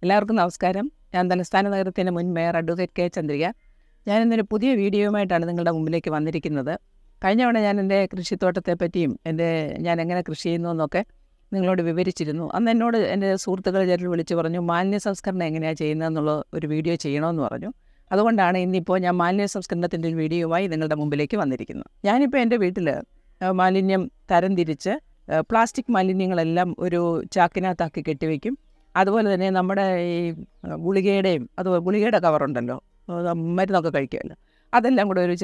എല്ലാവർക്കും നമസ്കാരം. ഞാൻ തലസ്ഥാന നഗരത്തിൻ്റെ മുൻ മേയർ അഡ്വക്കേറ്റ് കെ ചന്ദ്രിക. ഞാനിന്നൊരു പുതിയ വീഡിയോയുമായിട്ടാണ് നിങ്ങളുടെ മുമ്പിലേക്ക് വന്നിരിക്കുന്നത്. കഴിഞ്ഞ തവണ ഞാൻ എൻ്റെ കൃഷിത്തോട്ടത്തെ പറ്റിയും ഞാൻ എങ്ങനെ കൃഷി ചെയ്യുന്നു എന്നൊക്കെ നിങ്ങളോട് വിവരിച്ചിരുന്നു. അന്ന് എന്നോട് എൻ്റെ സുഹൃത്തുക്കൾ ചിലർ വിളിച്ച് പറഞ്ഞു മാലിന്യ സംസ്കരണം എങ്ങനെയാണ് ചെയ്യുന്നതെന്നുള്ള ഒരു വീഡിയോ ചെയ്യണമെന്ന് പറഞ്ഞു. അതുകൊണ്ടാണ് ഇന്നിപ്പോൾ ഞാൻ മാലിന്യ സംസ്കരണത്തിൻ്റെ ഒരു വീഡിയോയുമായി നിങ്ങളുടെ മുമ്പിലേക്ക് വന്നിരിക്കുന്നത്. ഞാനിപ്പോൾ എൻ്റെ വീട്ടിൽ മാലിന്യം തരംതിരിച്ച് പ്ലാസ്റ്റിക് മാലിന്യങ്ങളെല്ലാം ഒരു ചാക്കിനകത്താക്കി കെട്ടിവെക്കും. അതുപോലെ തന്നെ നമ്മുടെ ഈ ഗുളികയുടെ കവറുണ്ടല്ലോ, മരുന്നൊക്കെ കഴിക്കുമല്ലോ, അതെല്ലാം കൂടെ ഒരു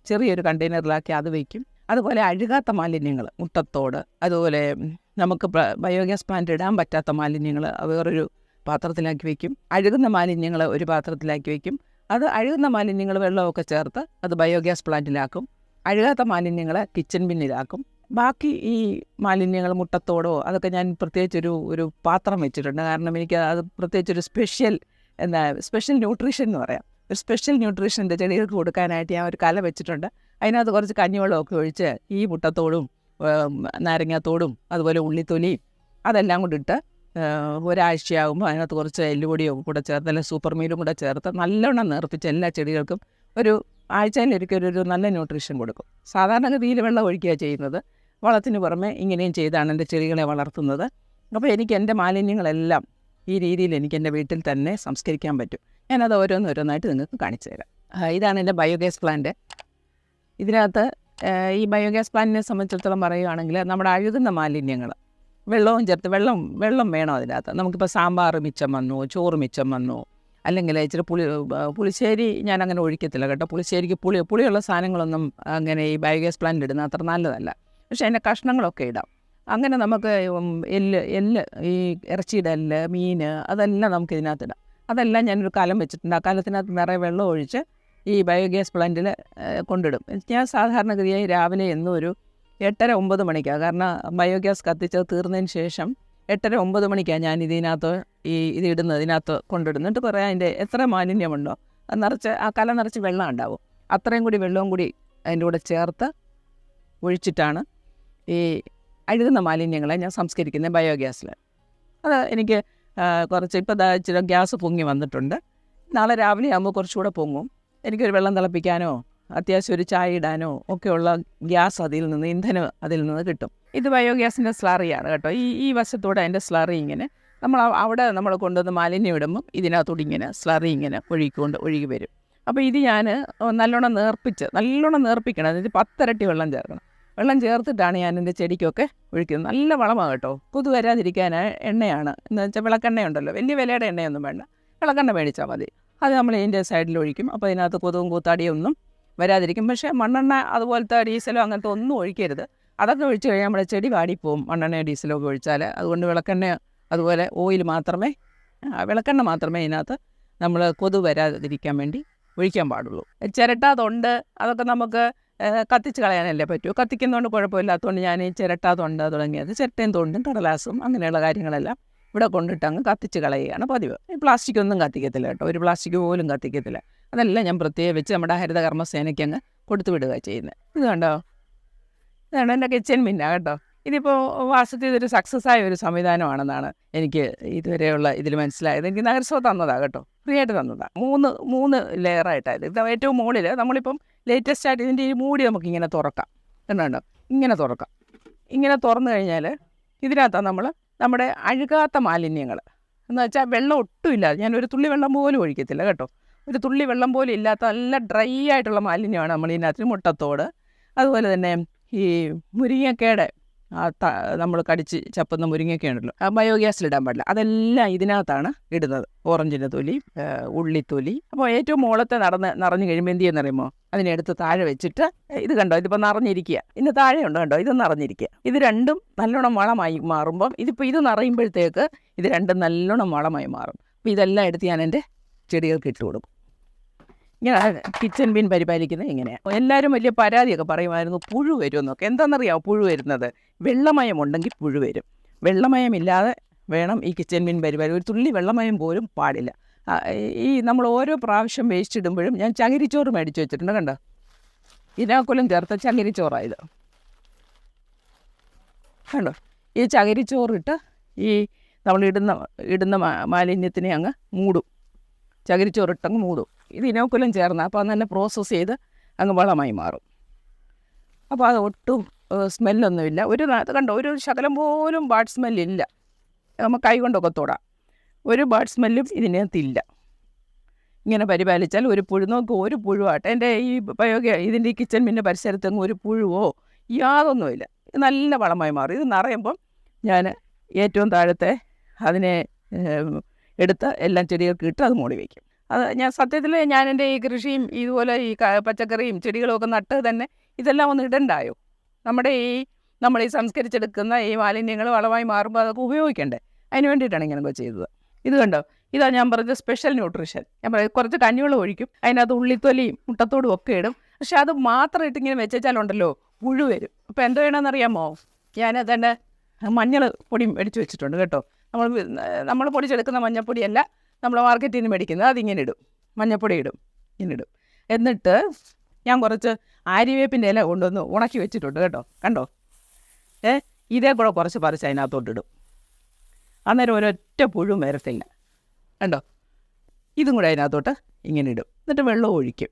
ചെറിയൊരു കണ്ടെയ്നറിലാക്കി അത് വയ്ക്കും. അതുപോലെ അഴുകാത്ത മാലിന്യങ്ങൾ, മുട്ടത്തോട്, അതുപോലെ നമുക്ക് ബയോഗ്യാസ് പ്ലാന്റ് ഇടാൻ പറ്റാത്ത മാലിന്യങ്ങൾ വേറൊരു പാത്രത്തിലാക്കി വയ്ക്കും. അഴുകുന്ന മാലിന്യങ്ങൾ ഒരു പാത്രത്തിലാക്കി വയ്ക്കും. അഴുകുന്ന മാലിന്യങ്ങൾ വെള്ളമൊക്കെ ചേർത്ത് അത് ബയോഗ്യാസ് പ്ലാന്റിലാക്കും. അഴുകാത്ത മാലിന്യങ്ങൾ കിച്ചൺ ബിന്നിലാക്കും. ബാക്കി ഈ മാലിന്യങ്ങൾ, മുട്ടത്തോടോ, അതൊക്കെ ഞാൻ പ്രത്യേകിച്ചൊരു പാത്രം വെച്ചിട്ടുണ്ട്. കാരണം എനിക്ക് അത് പ്രത്യേകിച്ചൊരു സ്പെഷ്യൽ ന്യൂട്രീഷൻ എന്ന് പറയാം, ഒരു സ്പെഷ്യൽ ന്യൂട്രീഷൻ്റെ ചെടികൾക്ക് കൊടുക്കാനായിട്ട് ഞാൻ ഒരു കല വെച്ചിട്ടുണ്ട്. അതിനകത്ത് കുറച്ച് കഞ്ഞിവെള്ളമൊക്കെ ഒഴിച്ച് ഈ മുട്ടത്തോടും നാരങ്ങാത്തോടും അതുപോലെ ഉള്ളിത്തൊലിയും അതെല്ലാം കൊണ്ടിട്ട് ഒരാഴ്ചയാകുമ്പോൾ അതിനകത്ത് കുറച്ച് എല്ലുപൊടിയും കൂടെ ചേർത്ത്, അല്ലെങ്കിൽ സൂപ്പർ മീലും കൂടെ ചേർത്ത് നല്ലോണം നേർപ്പിച്ച് എല്ലാ ചെടികൾക്കും ഒരു ആഴ്ചയിലൊരിക്കലൊരു നല്ല ന്യൂട്രീഷൻ കൊടുക്കും. സാധാരണഗതിയിൽ വെള്ളം ഒഴിക്കുകയാണ് ചെയ്യുന്നത്. വളത്തിന് പുറമെ ഇങ്ങനെയും ചെയ്താണ് എൻ്റെ ചെടികളെ വളർത്തുന്നത്. അപ്പോൾ എനിക്ക് എൻ്റെ മാലിന്യങ്ങളെല്ലാം ഈ രീതിയിൽ എനിക്ക് എൻ്റെ വീട്ടിൽ തന്നെ സംസ്കരിക്കാൻ പറ്റും. ഞാനത് ഓരോന്നായിട്ട് നിങ്ങൾക്ക് കാണിച്ചു തരാം. ഇതാണ് എൻ്റെ ബയോഗ്യാസ് പ്ലാന്റ്. ഇതിനകത്ത് ഈ ബയോഗ്യാസ് പ്ലാന്റിനെ സംബന്ധിച്ചിടത്തോളം പറയുകയാണെങ്കിൽ നമ്മുടെ അഴുകുന്ന മാലിന്യങ്ങൾ വെള്ളവും ചേർത്ത് വെള്ളം വേണം അതിനകത്ത്. നമുക്കിപ്പോൾ സാമ്പാർ മിച്ചം വന്നു, ചോറ് മിച്ചം വന്നു, അല്ലെങ്കിൽ ഇച്ചിരി പുളിശ്ശേരി ഞാൻ അങ്ങനെ ഒഴിക്കത്തില്ല കേട്ടോ. പുളിശ്ശേരിക്ക് പുളിയുള്ള സാധനങ്ങളൊന്നും അങ്ങനെ ഈ ബയോഗ്യാസ് പ്ലാന്റ് ഇടുന്ന അത്ര നല്ലതല്ല. പക്ഷേ അതിൻ്റെ കഷ്ണങ്ങളൊക്കെ ഇടാം. അങ്ങനെ നമുക്ക് എല്ല് ഈ ഇറച്ചിയുടെ എല്ല്, മീൻ, അതെല്ലാം നമുക്ക് ഇതിനകത്തിടാം. അതെല്ലാം ഞാനൊരു കലം വെച്ചിട്ടുണ്ട്. ആ കലത്തിനകത്ത് നിറയെ വെള്ളം ഒഴിച്ച് ഈ ബയോഗ്യാസ് പ്ലാന്റിൽ കൊണ്ടിടും. ഞാൻ സാധാരണഗതിയായി രാവിലെ എന്നും ഒരു 8:30-9 മണിക്കാണ്. കാരണം ബയോഗ്യാസ് കത്തിച്ചത് തീർന്നതിന് ശേഷം 8:30-9 മണിക്കാണ് ഞാൻ ഇതിനകത്ത് കൊണ്ടിടുന്നു. എന്നിട്ട് പറയാം അതിൻ്റെ എത്ര മാലിന്യമുണ്ടോ അത് നിറച്ച്, ആ കല നിറച്ച് വെള്ളം ഉണ്ടാവും, അത്രയും കൂടി വെള്ളവും കൂടി അതിൻ്റെ കൂടെ ചേർത്ത് ഒഴിച്ചിട്ടാണ് ഈ അഴുകുന്ന മാലിന്യങ്ങളെ ഞാൻ സംസ്കരിക്കുന്നത് ബയോഗ്യാസിൽ. അത് എനിക്ക് കുറച്ച് ഇപ്പോൾ ഇച്ചിരി ഗ്യാസ് പൊങ്ങി വന്നിട്ടുണ്ട്. നാളെ രാവിലെ ആകുമ്പോൾ കുറച്ചുകൂടെ പൊങ്ങും. എനിക്കൊരു വെള്ളം തിളപ്പിക്കാനോ അത്യാവശ്യം ഒരു ചായ ഇടാനോ ഒക്കെയുള്ള ഗ്യാസ് ഇന്ധനം അതിൽ നിന്ന് കിട്ടും. ഇത് ബയോഗ്യാസിൻ്റെ സ്ലറിയാണ് കേട്ടോ. ഈ വശത്തൂടെ അതിൻ്റെ സ്ലറി ഇങ്ങനെ നമ്മൾ കൊണ്ടുവന്ന് മാലിന്യം ഇടുമ്പം ഇതിനകത്തോടെ ഇങ്ങനെ സ്ലറി ഇങ്ങനെ ഒഴുകി വരും. അപ്പോൾ ഇത് ഞാൻ നല്ലോണം നേർപ്പിക്കണം. അതായത് 10 ഇരട്ടി വെള്ളം ചേർക്കണം. വെള്ളം ചേർത്തിട്ടാണ് ഞാൻ എൻ്റെ ചെടിക്കൊക്കെ ഒഴിക്കുന്നത്. നല്ല വളമാണ് കേട്ടോ. കൊതു വരാതിരിക്കാൻ എണ്ണയാണ്, എന്ന് വെച്ചാൽ വിളക്കെണ്ണയുണ്ടല്ലോ, വലിയ വിലയുടെ എണ്ണയൊന്നും വേണ്ട, വിളക്കെണ്ണ മേടിച്ചാൽ മതി. അത് നമ്മൾ ഇതിൻ്റെ സൈഡിൽ ഒഴിക്കും. അപ്പോൾ ഇതിനകത്ത് കൊതുവും കൂത്താടിയൊന്നും വരാതിരിക്കും. പക്ഷേ മണ്ണെണ്ണ അതുപോലത്തെ ഡീസലോ അങ്ങനത്തെ ഒന്നും ഒഴിക്കരുത്. അതൊക്കെ ഒഴിച്ച് കഴിഞ്ഞാൽ നമ്മുടെ ചെടി വാടിപ്പോവും, മണ്ണെണ്ണയോ ഡീസലോ ഒക്കെ ഒഴിച്ചാൽ. അതുകൊണ്ട് വിളക്കെണ്ണ അതുപോലെ വിളക്കെണ്ണ മാത്രമേ ഇതിനകത്ത് നമ്മൾ കൊതു വരാതിരിക്കാൻ വേണ്ടി ഒഴിക്കാൻ പാടുള്ളൂ. ചിരട്ടാതൊണ്ട് അതൊക്കെ നമുക്ക് കത്തിച്ച് കളയാനല്ലേ പറ്റൂ. കത്തിക്കുന്നതുകൊണ്ട് കുഴപ്പമില്ലാത്തതുകൊണ്ട് ഞാൻ ഈ ചിരട്ടാതൊണ്ട് തുടങ്ങിയത് ചിരട്ടയും തൊണ്ടും കടലാസും അങ്ങനെയുള്ള കാര്യങ്ങളെല്ലാം ഇവിടെ കൊണ്ടിട്ട് അങ്ങ് കത്തിച്ച് കളയുകയാണ് പതിവ്. ഈ പ്ലാസ്റ്റിക് ഒന്നും കത്തിക്കത്തില്ല കേട്ടോ, ഒരു പ്ലാസ്റ്റിക് പോലും കത്തിക്കത്തില്ല. അതെല്ലാം ഞാൻ പ്രത്യേകം വെച്ച് നമ്മുടെ ഹരിതകർമ്മസേനയ്ക്ക് അങ്ങ് കൊടുത്തു വിടുക ചെയ്യുന്നത്. ഇത് കണ്ടോ, ഇതാണ് എൻ്റെ കിച്ചൺ ബിന്നാണ് കേട്ടോ. ഇതിപ്പോൾ വാസ്തവത്തിൽ ഇതൊരു സക്സസ് ആയ ഒരു സംവിധാനമാണെന്നാണ് എനിക്ക് ഇതുവരെയുള്ള ഇതിൽ മനസ്സിലായത്. എനിക്ക് നഗരസഭ തന്നതാണ് കേട്ടോ, ഫ്രീ ആയിട്ട് തന്നതാണ്. മൂന്ന് ലെയറായിട്ടായത്. ഇത് ഏറ്റവും മുകളിൽ നമ്മളിപ്പം ലേറ്റസ്റ്റ് ആയിട്ട് ഇതിൻ്റെ ഈ മൂടി നമുക്കിങ്ങനെ തുറക്കാം. കണ്ടോ, ഇങ്ങനെ തുറക്കാം. ഇങ്ങനെ തുറന്നു കഴിഞ്ഞാൽ ഇതിനകത്താണ് നമ്മുടെ അഴുകാത്ത മാലിന്യങ്ങൾ, എന്ന് വെച്ചാൽ വെള്ളം ഒട്ടും ഇല്ലാതെ, ഞാൻ ഒരു തുള്ളി വെള്ളം പോലും ഒഴിക്കത്തില്ല കേട്ടോ. ഒരു തുള്ളി വെള്ളം പോലും ഇല്ലാത്ത നല്ല ഡ്രൈ ആയിട്ടുള്ള മാലിന്യമാണ് നമ്മൾ ഇതിനകത്ത്. മുട്ടത്തോട്, അതുപോലെ തന്നെ ഈ മുരിങ്ങക്കയുടെ നമ്മൾ കടിച്ച് ചപ്പുന്ന മുരിങ്ങയൊക്കെ ഉണ്ടല്ലോ, ബയോഗ്യാസിലിടാൻ പാടില്ല, അതെല്ലാം ഇതിനകത്താണ് ഇടുന്നത്. ഓറഞ്ചിൻ്റെ തൊലി, ഉള്ളിത്തൊലി. അപ്പോൾ ഏറ്റവും മുകളത്തെ നിറഞ്ഞു കഴിയുമ്പോൾ എന്ത് ചെയ്യുന്നറിയുമോ, അതിനെടുത്ത് താഴെ വെച്ചിട്ട്, ഇത് കണ്ടോ, ഇതിപ്പോൾ നിറഞ്ഞിരിക്കുക, ഇന്ന് താഴെയുണ്ട് കണ്ടോ, ഇത് നിറഞ്ഞിരിക്കുക. ഇത് രണ്ടും നല്ലോണം വളമായി മാറുമ്പം ഇത് നിറയുമ്പോഴത്തേക്ക് ഇത് രണ്ടും നല്ലോണം വളമായി മാറും. അപ്പോൾ ഇതെല്ലാം എടുത്ത് ഞാൻ എൻ്റെ ചെടികൾക്ക് ഇട്ട് കൊടുക്കും. ഇങ്ങനെ കിച്ചൺ ബിൻ പരിപാലിക്കുന്നത് ഇങ്ങനെയാണ്. എല്ലാവരും വലിയ പരാതിയൊക്കെ പറയുമായിരുന്നു, പുഴു വരുമെന്നൊക്കെ. എന്താണെന്നറിയാമോ പുഴു വരുന്നത്? വെള്ളമയം ഉണ്ടെങ്കിൽ പുഴു വരും. വെള്ളമയമില്ലാതെ വേണം ഈ കിച്ചൺ ബിൻ പരിപാലി. ഒരു തുള്ളി വെള്ളമയം പോലും പാടില്ല. ഈ നമ്മൾ ഓരോ പ്രാവശ്യം വേസ്റ്റ് ഇടുമ്പോഴും ഞാൻ ചകിരിച്ചോറ് മേടിച്ച് വെച്ചിട്ടുണ്ട്. കണ്ടോ, ഇനാക്കുലം ചേർത്ത ചകിരിച്ചോറായത് കണ്ടോ. ഈ ചകിരിച്ചോറിട്ട് ഈ നമ്മൾ ഇടുന്ന മാലിന്യത്തിനെ അങ്ങ് മൂടും, ചകിരിച്ചോറിട്ടങ്ങ് മൂടും. ഇത് ഇനോക്കുലം ചേർന്ന് അപ്പോൾ അത് തന്നെ പ്രോസസ്സ് ചെയ്ത് അങ്ങ് വളമായി മാറും. അപ്പോൾ അത് ഒട്ടും സ്മെല്ലൊന്നുമില്ല. കണ്ടോ, ഒരു ശകലം പോലും ബാഡ് സ്മെല്ലില്ല. നമുക്ക് കൈ കൊണ്ടൊക്കെ തൊടാം. ഒരു ബാഡ് സ്മെല്ലും ഇതിനകത്തില്ല. ഇങ്ങനെ പരിപാലിച്ചാൽ ഒരു നോക്കും, ഒരു പുഴുവാട്ടെ എൻ്റെ ഈ ഇതിൻ്റെ ഈ കിച്ചൺ പിന്നെ പരിസരത്തെങ്ങും ഒരു പുഴുവോ യാതൊന്നുമില്ല. നല്ല വളമായി മാറും. ഇത് നിറയുമ്പം ഞാൻ ഏറ്റവും താഴത്തെ അതിനെ എടുത്ത് എല്ലാം ചെടികൾക്ക് ഇട്ട് അത് മൂടി വയ്ക്കും. അത് ഞാൻ സത്യത്തിൽ ഞാൻ എൻ്റെ ഈ കൃഷിയും ഇതുപോലെ ഈ പച്ചക്കറിയും ചെടികളും ഒക്കെ നട്ട് തന്നെ ഇതെല്ലാം ഒന്ന് ഇടണ്ടായോ? നമ്മൾ ഈ സംസ്കരിച്ചെടുക്കുന്ന ഈ മാലിന്യങ്ങൾ വളമായി മാറുമ്പോൾ അതൊക്കെ ഉപയോഗിക്കണ്ടേ? അതിന് വേണ്ടിയിട്ടാണ് ഇങ്ങനെയൊക്കെ ചെയ്തത്. ഇത് കണ്ടോ, ഇതാ ഞാൻ പറഞ്ഞ സ്പെഷ്യൽ ന്യൂട്രീഷൻ. ഞാൻ പറയും കുറച്ച് കഞ്ഞിവെള്ളം ഒഴിക്കും, അതിനകത്ത് ഉള്ളിത്തൊലിയും മുട്ടത്തോടും ഒക്കെ ഇടും. പക്ഷെ അത് മാത്രം ഇട്ടിങ്ങനെ വെച്ചാലുണ്ടല്ലോ പുഴു വരും. അപ്പോൾ എന്തോ ചെയ്യണമെന്നറിയാമോ? ഞാനത് തന്നെ മഞ്ഞൾ പൊടി മേടിച്ച് വെച്ചിട്ടുണ്ട് കേട്ടോ. നമ്മൾ പൊടിച്ചെടുക്കുന്ന മഞ്ഞൾപ്പൊടിയല്ല നമ്മൾ മാർക്കറ്റിൽ നിന്ന് മേടിക്കുന്നത്. അതിങ്ങനെ ഇടും, മഞ്ഞൾപ്പൊടി ഇടും, ഇങ്ങനെ ഇടും. എന്നിട്ട് ഞാൻ കുറച്ച് ആര്യവേപ്പിൻ്റെ ഇല കൊണ്ടുവന്ന് ഉണക്കി വെച്ചിട്ടുണ്ട് കേട്ടോ. കണ്ടോ, ഇതേ കൂടെ കുറച്ച് പറിച്ച് അതിനകത്തോട്ടിടും. അന്നേരം ഒരൊറ്റ പുഴുവും വരത്തില്ല. കണ്ടോ, ഇതും കൂടെ അതിനകത്തോട്ട് ഇങ്ങനെ ഇടും. എന്നിട്ട് വെള്ളം ഒഴിക്കും.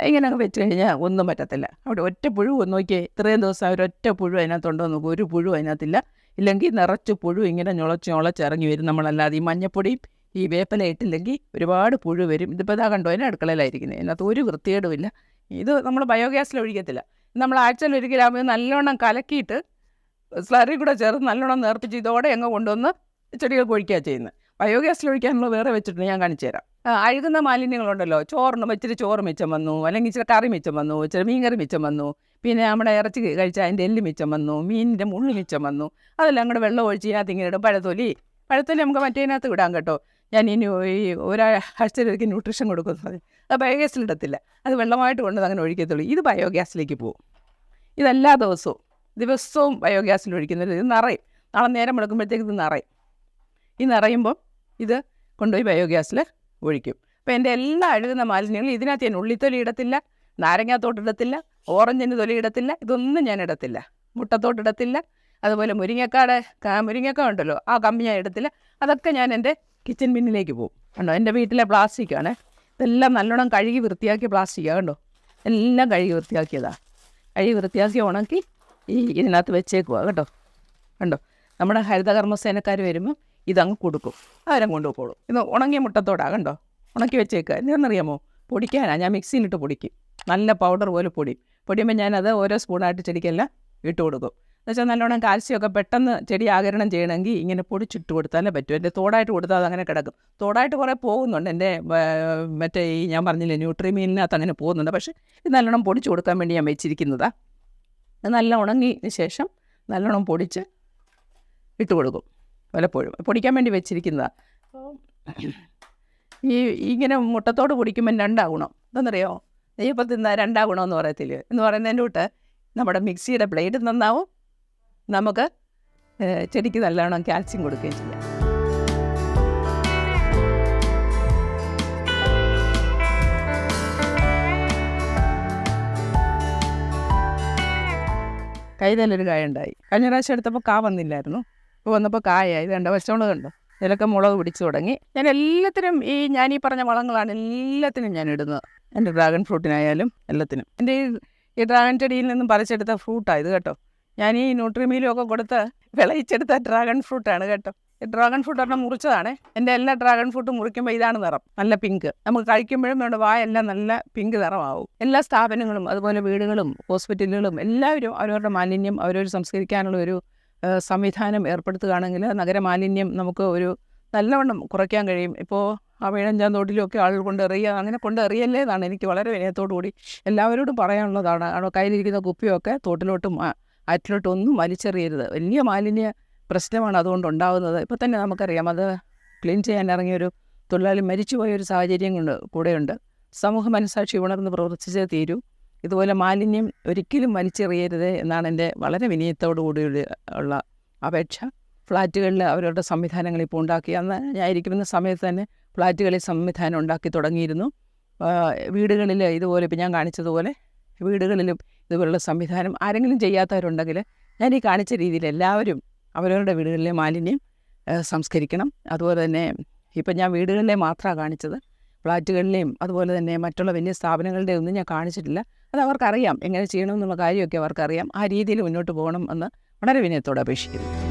ഇങ്ങനെ വെച്ച് കഴിഞ്ഞാൽ ഒന്നും പറ്റത്തില്ല. അവിടെ ഒറ്റ പുഴു നോക്കിയേ, ഇത്രയും ദിവസം ഒരൊറ്റ പുഴു അതിനകത്തുണ്ടോ നോക്കും. ഒരു പുഴു അതിനകത്തില്ല. ഇല്ലെങ്കിൽ നിറച്ച് പുഴു ഇങ്ങനെ ഞൊളച്ചിറങ്ങി വരും. നമ്മളല്ലാതെ ഈ മഞ്ഞപ്പൊടിയും ഈ വേപ്പില ഇട്ടില്ലെങ്കിൽ ഒരുപാട് പുഴു വരും. ഇതിപ്പോൾ ഇതാ കണ്ടോ, അതിന് അടുക്കളയിലായിരിക്കുന്നത്. അതിനകത്ത് ഒരു വൃത്തികേടുമില്ല. ഇത് നമ്മൾ ബയോഗ്യാസിൽ ഒഴിക്കത്തില്ല. നമ്മൾ ആഴ്ചയിൽ ഒരിക്കലാകുമ്പോൾ നല്ലോണം കലക്കിയിട്ട് സ്ലറി കൂടെ ചേർത്ത് നല്ലോണം നേർപ്പിച്ച് ഇതോടെ അങ്ങ് കൊണ്ടുവന്ന് ചെടികൾക്ക് ഒഴിക്കുക ചെയ്യുന്നത്. ബയോഗ്യാസിൽ ഒഴിക്കാൻ നമ്മൾ വേറെ വെച്ചിട്ടുണ്ട്, ഞാൻ കാണിച്ചു തരാം. അഴുകുന്ന മാലിന്യങ്ങളുണ്ടല്ലോ, ഇച്ചിരി ചോറ് മിച്ചം വന്നു, അല്ലെങ്കിൽ ഇച്ചിരി കറി മിച്ചം വന്നു, ഇച്ചിരി മീൻ കറി മിച്ചം വന്നു, പിന്നെ നമ്മുടെ ഇറച്ചി കഴിച്ചാൽ അതിൻ്റെ എല്ല് മിച്ചം വന്നു, മീനിൻ്റെ മുള്ള് മിച്ചം വന്നു, അതെല്ലാം അങ്ങോട്ട് വെള്ളം ഒഴിച്ച് ഇതിനകത്ത് ഇങ്ങനെ ഇടും. പഴത്തൊലി നമുക്ക് മറ്റേതിനകത്ത് വിടാം കേട്ടോ. ഞാൻ ഇനി ഈ ഒരാഴ്ചയിലേക്ക് ന്യൂട്രീഷൻ കൊടുക്കുന്നത് അത് ബയോഗ്യാസിലിടത്തില്ല. അത് വെള്ളമായിട്ട് കൊണ്ടത് അങ്ങനെ ഒഴിക്കത്തുള്ളൂ. ഇത് ബയോഗ്യാസിലേക്ക് പോകും. ഇതെല്ലാ ദിവസവും ബയോഗ്യാസിൽ ഒഴിക്കുന്നത്. ഇത് നിറയും. നാളെ നേരം എടുക്കുമ്പോഴത്തേക്ക് ഇത് നിറയും. ഈ നിറയുമ്പം ഇത് കൊണ്ടുപോയി ബയോഗ്യാസിൽ ഒഴിക്കും. അപ്പോൾ എൻ്റെ എല്ലാ അഴുകുന്ന മാലിന്യങ്ങളും ഇതിനകത്ത് ഞാൻ ഉള്ളിത്തൊലി ഇടത്തില്ല, നാരങ്ങാത്തോട്ടിടത്തില്ല, ഓറഞ്ചിന് തൊലി ഇടത്തില്ല, ഇതൊന്നും ഞാൻ ഇടത്തില്ല. മുട്ടത്തോട്ടിടത്തില്ല. അതുപോലെ മുരിങ്ങക്ക ഉണ്ടല്ലോ, ആ കമ്പി ഞാൻ ഇടത്തില്ല. അതൊക്കെ ഞാൻ എൻ്റെ കിച്ചൺ ബിന്നിലേക്ക് പോകും. കണ്ടോ, എൻ്റെ വീട്ടിലെ പ്ലാസ്റ്റിക്കാണ്. ഇതെല്ലാം നല്ലോണം കഴുകി വൃത്തിയാക്കിയ പ്ലാസ്റ്റിക്കാണ്. കണ്ടോ, എല്ലാം കഴുകി വൃത്തിയാക്കിയതാണ്. കഴുകി വൃത്തിയാക്കി ഉണക്കി ഇതിനകത്ത് വെച്ചേക്കുക കേട്ടോ. കണ്ടോ, നമ്മുടെ ഹരിതകർമ്മസേനക്കാർ വരുമ്പോൾ ഇതങ്ങ് കൊടുക്കും. അവരും കൊണ്ടുപോയിക്കോളും. ഇത് ഉണങ്ങിയ മുട്ടത്തോടാണ്. കണ്ടോ, ഉണക്കി വെച്ചേക്കുക. എന്താണെന്നറിയാമോ? പൊടിക്കാനാണ്. ഞാൻ മിക്സിയിലിട്ട് പൊടിക്കും. നല്ല പൗഡർ പോലെ പൊടിയുമ്പോൾ ഞാനത് ഓരോ സ്പൂണായിട്ട് ചെടിക്കെല്ലാം ഇട്ട് കൊടുക്കും. എന്നുവെച്ചാൽ നല്ലോണം കാൽസ്യമൊക്കെ പെട്ടെന്ന് ചെടി ആഗിരണം ചെയ്യണമെങ്കിൽ ഇങ്ങനെ പൊടിച്ചിട്ട് കൊടുത്താലേ പറ്റും. എൻ്റെ തോടായിട്ട് കൊടുത്താൽ അതങ്ങനെ കിടക്കും. തോടായിട്ട് കുറേ പോകുന്നുണ്ട്. എൻ്റെ മറ്റേ ഈ ഞാൻ പറഞ്ഞില്ലേ ന്യൂട്രിമീലിനകത്ത് അങ്ങനെ പോകുന്നുണ്ട്. പക്ഷേ ഇത് നല്ലോണം പൊടിച്ച് കൊടുക്കാൻ വേണ്ടി ഞാൻ വെച്ചിരിക്കുന്നതാണ്. അത് നല്ല ഉണങ്ങിയതിന് ശേഷം നല്ലോണം പൊടിച്ച് ഇട്ട് കൊടുക്കും. പലപ്പോഴും പൊടിക്കാൻ വേണ്ടി വെച്ചിരിക്കുന്നതാണ്. ഇങ്ങനെ മുട്ടത്തോട് പൊടിക്കുമ്പോൾ രണ്ടാ ഗുണം. എന്താണെന്നറിയോ? നെയ്യപ്പം തിന്നാൽ രണ്ടാ ഗുണമെന്ന് പറയത്തില്ലേ? എന്ന് പറയുന്നതിൻ്റെ കൂട്ട് നമ്മുടെ മിക്സിയുടെ ബ്ലേഡ് നന്നാവും, നമുക്ക് ചെടിക്ക് നല്ലോണം കാൽസ്യം കൊടുക്കുകയും ചെയ്യാം. കൈതലൊരു കായ ഉണ്ടായി. കഴിഞ്ഞ പ്രാവശ്യം എടുത്തപ്പോൾ കാ വന്നില്ലായിരുന്നു. ഇപ്പോൾ വന്നപ്പോൾ കായായി. ഇത് കണ്ടോ, പച്ചമുളക് കണ്ടോ, ഇതിലൊക്കെ മുളക് പിടിച്ചു തുടങ്ങി. ഞാൻ എല്ലാത്തിനും ഞാനീ പറഞ്ഞ വളങ്ങളാണ് എല്ലാത്തിനും ഞാൻ ഇടുന്നത്. എൻ്റെ ഡ്രാഗൺ ഫ്രൂട്ടിനായാലും എല്ലാത്തിനും. എൻ്റെ ഈ ഡ്രാഗൺ ചെടിയിൽ നിന്നും പറിച്ചെടുത്ത ഫ്രൂട്ടാണ് ഇത് കേട്ടോ. ഞാൻ ഈ ന്യൂട്രിമീലും ഒക്കെ കൊടുത്ത് വിളയിച്ചെടുത്ത ഡ്രാഗൺ ഫ്രൂട്ടാണ് കേട്ടോ. ഈ ഡ്രാഗൺ ഫ്രൂട്ട് പറഞ്ഞാൽ മുറിച്ചതാണ്. എൻ്റെ എല്ലാ ഡ്രാഗൺ ഫ്രൂട്ടും മുറിക്കുമ്പോൾ ഇതാണ് നിറം, നല്ല പിങ്ക്. നമുക്ക് കഴിക്കുമ്പോഴും നമ്മുടെ വായെല്ലാം നല്ല പിങ്ക് നിറമാവും. എല്ലാ സ്ഥാപനങ്ങളും അതുപോലെ വീടുകളും ഹോസ്പിറ്റലുകളും എല്ലാവരും അവരവരുടെ മാലിന്യം അവരവർ സംസ്കരിക്കാനുള്ള ഒരു സംവിധാനം ഏർപ്പെടുത്തുകയാണെങ്കിൽ നഗരമാലിന്യം നമുക്ക് ഒരു നല്ലവണ്ണം കുറയ്ക്കാൻ കഴിയും. ഇപ്പോൾ ആ വീഴഞ്ചാൻ തോട്ടിലൊക്കെ ആളുകൾ കൊണ്ടെറിയുക, അങ്ങനെ കൊണ്ടെറിയല്ലേ എന്നാണ് എനിക്ക് വളരെ വിനയത്തോടു കൂടി എല്ലാവരോടും പറയാനുള്ളതാണ്. കയ്യിലിരിക്കുന്ന കുപ്പിയൊക്കെ തോട്ടിലോട്ടും ആറ്റിലോട്ടും ഒന്നും വലിച്ചെറിയരുത്. വലിയ മാലിന്യ പ്രശ്നമാണ് അതുകൊണ്ട് ഉണ്ടാകുന്നത്. ഇപ്പോൾ തന്നെ നമുക്കറിയാം, അത് ക്ലീൻ ചെയ്യാൻ ഇറങ്ങിയൊരു തൊഴിലാളി മരിച്ചുപോയൊരു സാഹചര്യം കൂടെയുണ്ട്. സമൂഹ മനസ്സാക്ഷി ഉണർന്ന് പ്രവർത്തിച്ചേ തീരൂ. ഇതുപോലെ മാലിന്യം ഒരിക്കലും വലിച്ചെറിയരുത് എന്നാണ് എൻ്റെ വളരെ വിനയത്തോടു കൂടിയുള്ള അപേക്ഷ. ഫ്ലാറ്റുകളിൽ അവരുടെ സംവിധാനങ്ങൾ ഇപ്പോൾ ഉണ്ടാക്കി. അന്ന് ഞാൻ ഇരിക്കുന്ന സമയത്ത് തന്നെ ഫ്ലാറ്റുകളിൽ സംവിധാനം ഉണ്ടാക്കി തുടങ്ങിയിരുന്നു. വീടുകളിൽ ഇതുപോലെ ഇപ്പം ഞാൻ കാണിച്ചതുപോലെ വീടുകളിലും ഇതുപോലുള്ള സംവിധാനം ആരെങ്കിലും ചെയ്യാത്തവരുണ്ടെങ്കിൽ ഞാൻ ഈ കാണിച്ച രീതിയിൽ എല്ലാവരും അവരവരുടെ വീടുകളിലെ മാലിന്യം സംസ്കരിക്കണം. അതുപോലെ തന്നെ ഇപ്പം ഞാൻ വീടുകളിലെ മാത്രമാണ് കാണിച്ചത്. ഫ്ലാറ്റുകളിലെയും അതുപോലെ തന്നെ മറ്റുള്ള വലിയ സ്ഥാപനങ്ങളുടെയും ഒന്നും ഞാൻ കാണിച്ചിട്ടില്ല. അത് അവർക്കറിയാം, എങ്ങനെ ചെയ്യണമെന്നുള്ള കാര്യമൊക്കെ അവർക്കറിയാം. ആ രീതിയിൽ മുന്നോട്ട് പോകണം എന്ന് വളരെ വിനയത്തോടെ അപേക്ഷിക്കുന്നു.